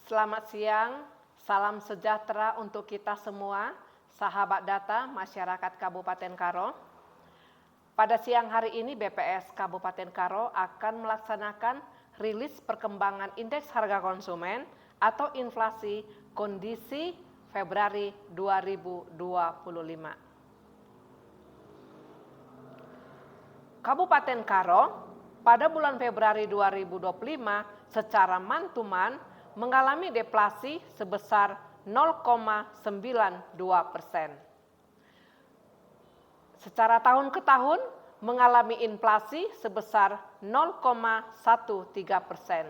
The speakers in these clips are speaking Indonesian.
Selamat siang, salam sejahtera untuk kita semua, sahabat data masyarakat Kabupaten Karo. Pada siang hari ini BPS Kabupaten Karo akan melaksanakan rilis perkembangan indeks harga konsumen atau inflasi kondisi Februari 2025. Kabupaten Karo pada bulan Februari 2025 secara mantuman mengalami deflasi sebesar 0,92%. Secara tahun ke tahun mengalami inflasi sebesar 0,13%.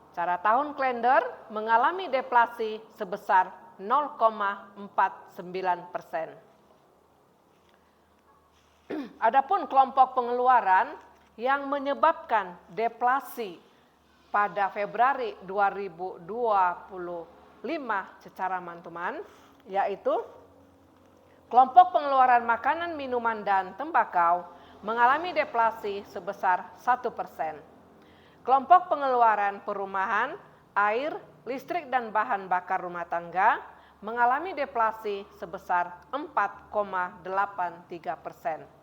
Secara tahun kalender mengalami deflasi sebesar 0,49%. Adapun kelompok pengeluaran yang menyebabkan deflasi pada Februari 2025 secara mantuman, yaitu kelompok pengeluaran makanan, minuman, dan tembakau mengalami deflasi sebesar 1%. Kelompok pengeluaran perumahan, air, listrik, dan bahan bakar rumah tangga mengalami deflasi sebesar 4,83%.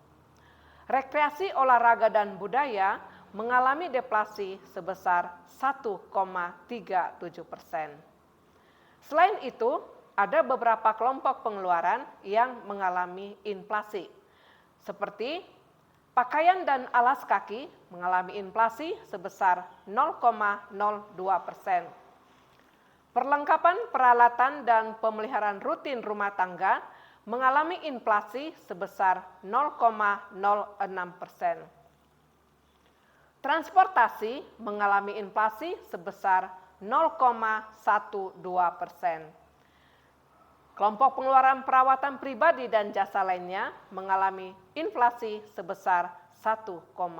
Rekreasi, olahraga, dan budaya mengalami deflasi sebesar 1,37%. Selain itu, ada beberapa kelompok pengeluaran yang mengalami inflasi, seperti pakaian dan alas kaki mengalami inflasi sebesar 0,02%. Perlengkapan, peralatan, dan pemeliharaan rutin rumah tangga mengalami inflasi sebesar 0,06%. Transportasi mengalami inflasi sebesar 0,12%. Kelompok pengeluaran perawatan pribadi dan jasa lainnya mengalami inflasi sebesar 1,03%.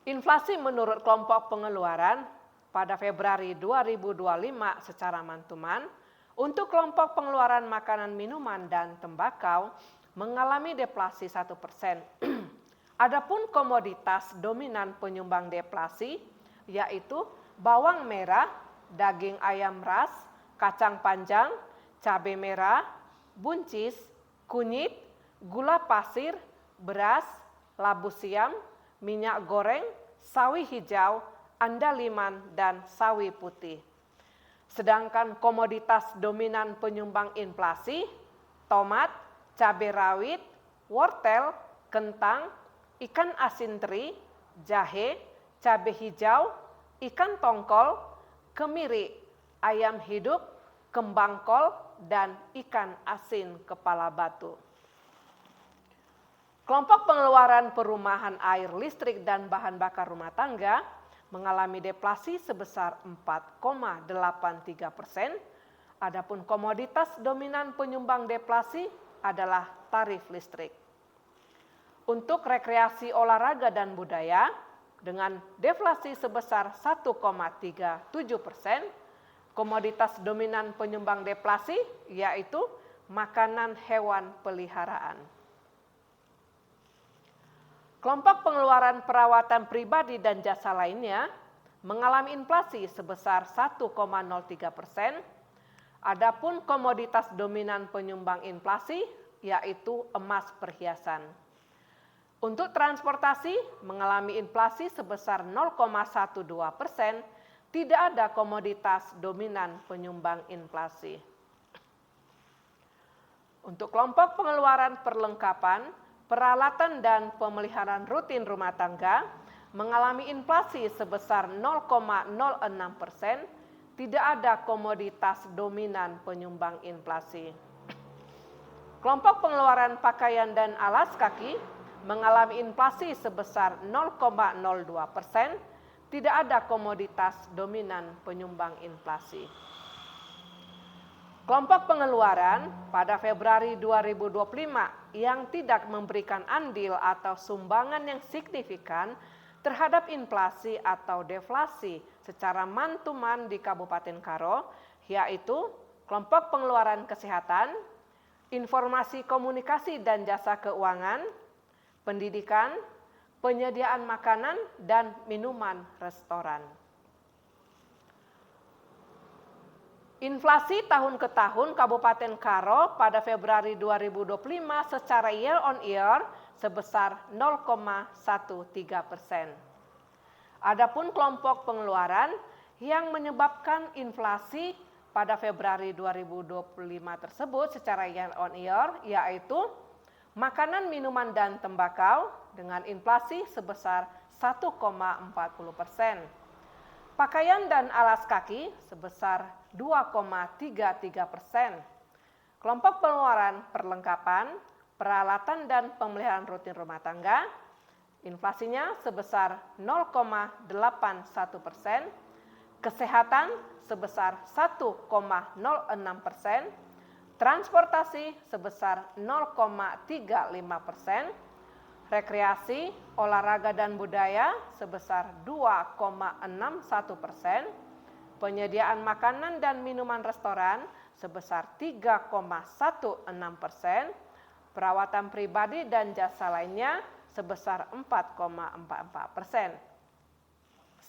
Inflasi menurut kelompok pengeluaran pada Februari 2025 secara mantuman untuk kelompok pengeluaran makanan, minuman, dan tembakau mengalami deflasi 1%. Adapun komoditas dominan penyumbang deflasi yaitu bawang merah, daging ayam ras, kacang panjang, cabai merah, buncis, kunyit, gula pasir, beras, labu siam, minyak goreng, sawi hijau, andaliman, dan sawi putih. Sedangkan komoditas dominan penyumbang inflasi, tomat, cabai rawit, wortel, kentang, ikan asin teri, jahe, cabai hijau, ikan tongkol, kemiri, ayam hidup, kembang kol, dan ikan asin kepala batu. Kelompok pengeluaran perumahan, air, listrik, dan bahan bakar rumah tangga mengalami deflasi sebesar 4,83%. Adapun komoditas dominan penyumbang deflasi adalah tarif listrik. Untuk rekreasi, olahraga, dan budaya dengan deflasi sebesar 1,37%, komoditas dominan penyumbang deflasi yaitu makanan hewan peliharaan. Kelompok pengeluaran perawatan pribadi dan jasa lainnya mengalami inflasi sebesar 1,03%. Adapun komoditas dominan penyumbang inflasi yaitu emas perhiasan. Untuk transportasi mengalami inflasi sebesar 0,12%, tidak ada komoditas dominan penyumbang inflasi. Untuk kelompok pengeluaran perlengkapan, peralatan, dan pemeliharaan rutin rumah tangga mengalami inflasi sebesar 0,06%, tidak ada komoditas dominan penyumbang inflasi. Kelompok pengeluaran pakaian dan alas kaki mengalami inflasi sebesar 0,02%, tidak ada komoditas dominan penyumbang inflasi. Kelompok pengeluaran pada Februari 2025 yang tidak memberikan andil atau sumbangan yang signifikan terhadap inflasi atau deflasi secara mantuman di Kabupaten Karo, yaitu kelompok pengeluaran kesehatan, informasi komunikasi dan jasa keuangan, pendidikan, penyediaan makanan dan minuman restoran. Inflasi tahun ke tahun Kabupaten Karo pada Februari 2025 secara year on year sebesar 0,13%. Adapun kelompok pengeluaran yang menyebabkan inflasi pada Februari 2025 tersebut secara year on year yaitu makanan, minuman, dan tembakau dengan inflasi sebesar 1,40%. Pakaian dan alas kaki sebesar 2,33%. Kelompok pengeluaran perlengkapan, peralatan dan pemeliharaan rutin rumah tangga, inflasinya sebesar 0,81%, kesehatan sebesar 1,06%, transportasi sebesar 0,35%, rekreasi, olahraga dan budaya sebesar 2,61%, penyediaan makanan dan minuman restoran sebesar 3,16%, perawatan pribadi dan jasa lainnya sebesar 4,44%.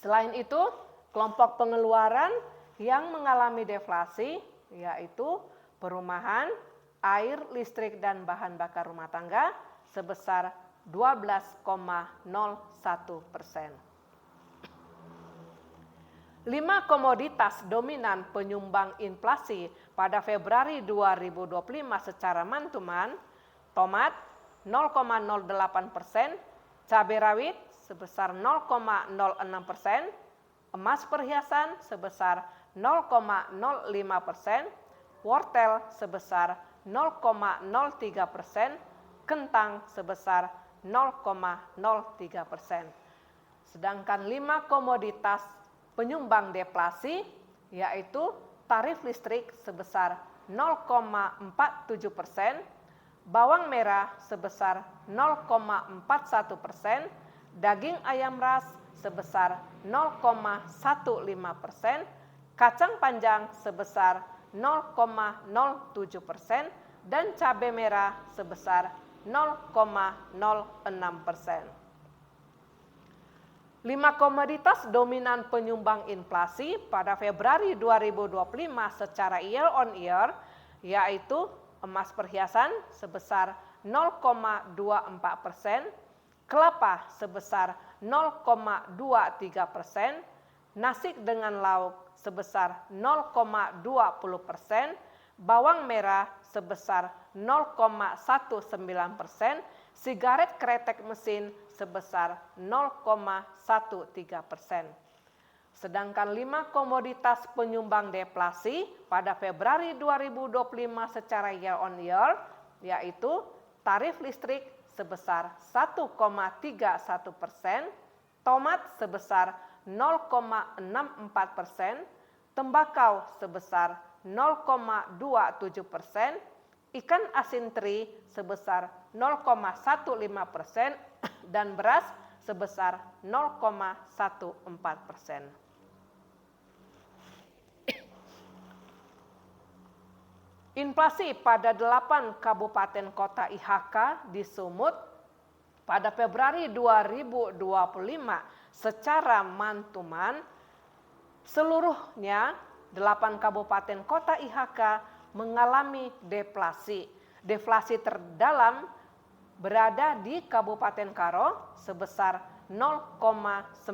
Selain itu, kelompok pengeluaran yang mengalami deflasi yaitu perumahan, air, listrik, dan bahan bakar rumah tangga sebesar 12,01%. 5 komoditas dominan penyumbang inflasi pada Februari 2025 secara mantuman, tomat 0,08%, cabai rawit sebesar 0,06%, emas perhiasan sebesar 0,05%, wortel sebesar 0,03%, kentang sebesar 0,03%. Sedangkan 5 komoditas penyumbang deflasi yaitu tarif listrik sebesar 0,47%, bawang merah sebesar 0,41%, daging ayam ras sebesar 0,15%, kacang panjang sebesar 0,07%, dan cabai merah sebesar 0,06%. 5 komoditas dominan penyumbang inflasi pada Februari 2025 secara year on year yaitu emas perhiasan sebesar 0,24%, kelapa sebesar 0,23%, nasi dengan lauk sebesar 0,20%, bawang merah sebesar 0,19%, sigaret kretek mesin sebesar 0,13%. Sedangkan 5 komoditas penyumbang deflasi pada Februari 2025 secara year on year yaitu tarif listrik sebesar 1,31%, tomat sebesar 0,64%, tembakau sebesar 0,27%, ikan asin teri sebesar 0,15% dan beras sebesar 0,14%. Inflasi pada 8 kabupaten kota IHK di Sumut pada Februari 2025 secara mantuman seluruhnya 8 kabupaten kota IHK mengalami deflasi. Deflasi terdalam berada di Kabupaten Karo sebesar 0,92%.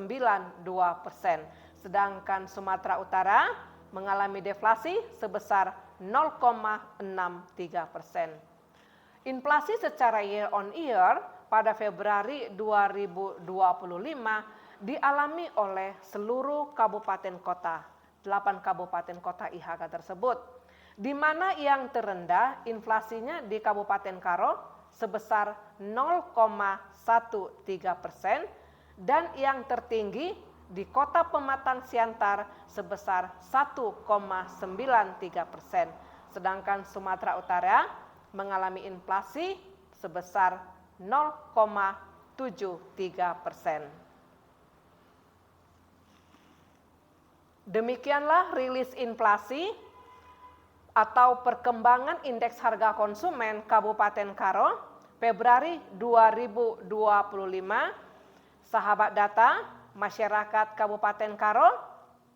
Sedangkan Sumatera Utara mengalami deflasi sebesar 0,63%. Inflasi secara year on year pada Februari 2025 dialami oleh seluruh kabupaten kota, 8 kabupaten kota IHK tersebut, di mana yang terendah inflasinya di Kabupaten Karo sebesar 0,13% dan yang tertinggi di Kota Pematang Siantar sebesar 1,93%. Sedangkan Sumatera Utara mengalami inflasi sebesar 0,73%. Demikianlah rilis inflasi atau perkembangan indeks harga konsumen Kabupaten Karo Februari 2025 Sahabat data, masyarakat Kabupaten Karo,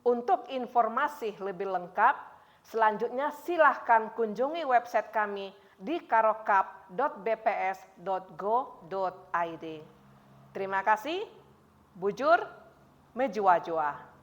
untuk informasi lebih lengkap, selanjutnya silahkan kunjungi website kami di karokap.bps.go.id. Terima kasih, bujur, mejuajua.